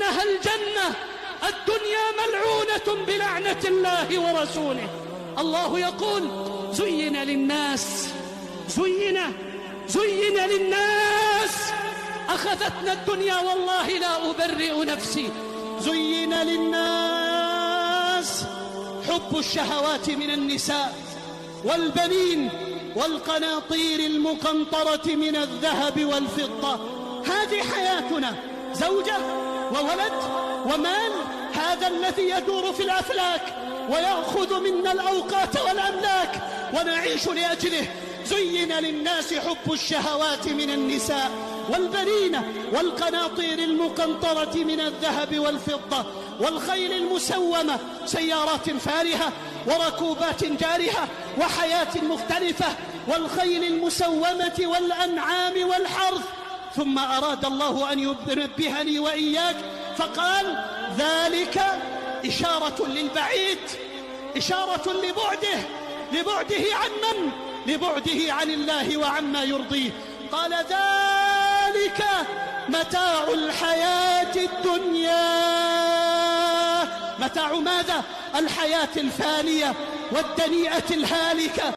إنها الجنة، الدنيا ملعونة بلعنة الله ورسوله. الله يقول: زين للناس أخذتنا الدنيا، والله لا أبرئ نفسي، زين للناس حب الشهوات من النساء والبنين والقناطير المقنطرة من الذهب والفضة. هذه حياتنا، زوجة وولد ومال، هذا الذي يدور في الأفلاك ويأخذ منا الأوقات والأملاك ونعيش لأجله. زين للناس حب الشهوات من النساء والبنين والقناطير المقنطرة من الذهب والفضة والخيل المسومة، سيارات فارهة وركوبات جارهة وحياة مختلفة، والخيل المسومة والأنعام والحرث. ثم أراد الله أن ينبهني وإياك فقال: ذلك إشارة للبعيد، إشارة لبعده عن من؟ لبعده عن الله وعما يرضيه. قال: ذلك متاع الحياة الدنيا. متاع ماذا؟ الحياة الفانية والدنيئة الهالكة.